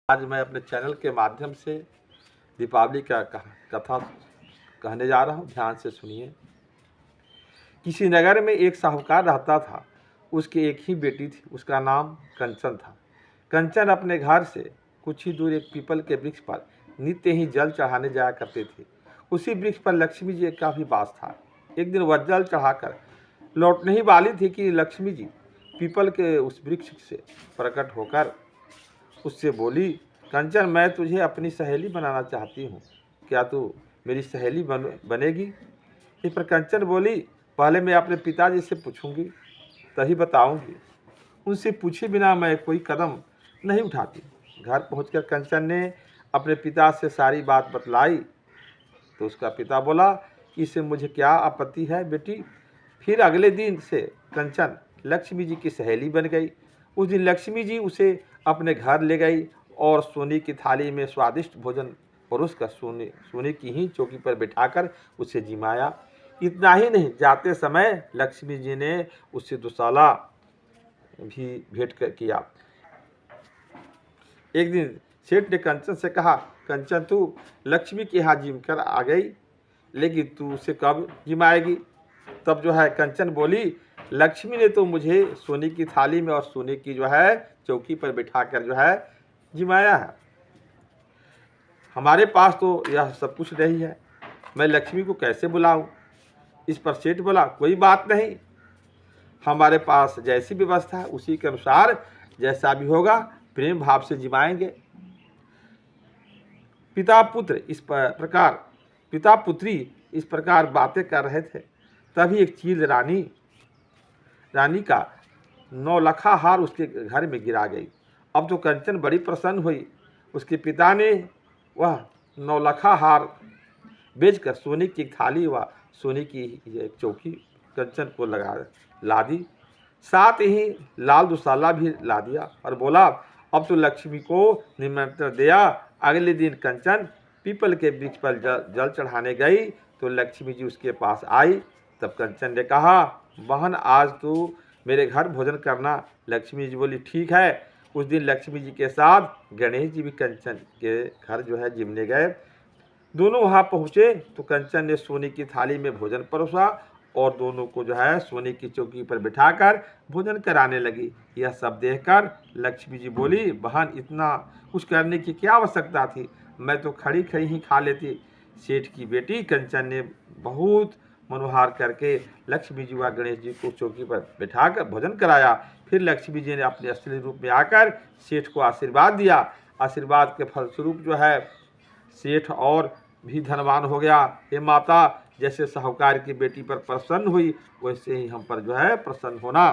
आज मैं अपने चैनल के माध्यम से दीपावली का कथा कहने जा रहा हूँ। ध्यान से सुनिए। किसी नगर में एक साहूकार रहता था। उसकी एक ही बेटी थी। उसका नाम कंचन था। कंचन अपने घर से कुछ ही दूर एक पीपल के वृक्ष पर नित्य ही जल चढ़ाने जाया करते थे। उसी वृक्ष पर लक्ष्मी जी का भी वास था। एक दिन वह जल चढ़ाकर लौटने ही वाली थी कि लक्ष्मी जी पीपल के उस वृक्ष से प्रकट होकर उससे बोली, कंचन, मैं तुझे अपनी सहेली बनाना चाहती हूँ। क्या तू मेरी सहेली बनेगी? इस पर कंचन बोली, पहले मैं अपने पिताजी से पूछूंगी, तभी बताऊंगी। उनसे पूछे बिना मैं कोई कदम नहीं उठाती। घर पहुंचकर कंचन ने अपने पिता से सारी बात बतलाई तो उसका पिता बोला, इससे मुझे क्या आपत्ति है बेटी। फिर अगले दिन से कंचन लक्ष्मी जी की सहेली बन गई। उस दिन लक्ष्मी जी उसे अपने घर ले गई और सोने की थाली में स्वादिष्ट भोजन परोसकर सोने की ही चौकी पर बिठाकर उसे जिमाया। इतना ही नहीं, जाते समय लक्ष्मी जी ने उससे दुशाला भी भेंट किया। एक दिन सेठ ने कंचन से कहा, कंचन, तू लक्ष्मी के यहाँ जिम कर आ गई, लेकिन तू उसे कब जिमाएगी? तब कंचन बोली, लक्ष्मी ने तो मुझे सोने की थाली में और सोने की चौकी पर बिठाकर जिमाया है। हमारे पास तो यह सब कुछ नहीं है, मैं लक्ष्मी को कैसे बुलाऊं? इस पर सेठ बोला, कोई बात नहीं, हमारे पास जैसी व्यवस्था है उसी के अनुसार जैसा भी होगा प्रेम भाव से जिमाएंगे। पिता पुत्री इस प्रकार बातें कर रहे थे। तभी एक चील रानी का 9 लखा हार उसके घर में गिरा गई। अब तो कंचन बड़ी प्रसन्न हुई। उसके पिता ने वह 9 लखा हार बेचकर सोने की एक थाली व सोने की एक चौकी कंचन को ला दी। साथ ही लाल दुशाला भी ला दिया और बोला, अब तो लक्ष्मी को निमंत्रण दिया। अगले दिन कंचन पीपल के वृक्ष पर जल चढ़ाने गई तो लक्ष्मी जी उसके पास आई। तब कंचन ने कहा, बहन, आज तू मेरे घर भोजन करना। लक्ष्मी जी बोली, ठीक है। उस दिन लक्ष्मी जी के साथ गणेश जी भी कंचन के घर जिमने गए। दोनों वहाँ पहुँचे तो कंचन ने सोने की थाली में भोजन परोसा और दोनों को सोने की चौकी पर बिठाकर भोजन कराने लगी। यह सब देखकर लक्ष्मी जी बोली, बहन, इतना कुछ करने की क्या आवश्यकता थी, मैं तो खड़ी खड़ी ही खा लेती। सेठ की बेटी कंचन ने बहुत मनोहार करके लक्ष्मी जी व गणेश जी को चौकी पर बिठाकर भोजन कराया। फिर लक्ष्मी जी ने अपने असली रूप में आकर सेठ को आशीर्वाद दिया। आशीर्वाद के फलस्वरूप सेठ और भी धनवान हो गया। हे माता, जैसे साहूकार की बेटी पर प्रसन्न हुई वैसे ही हम पर प्रसन्न होना।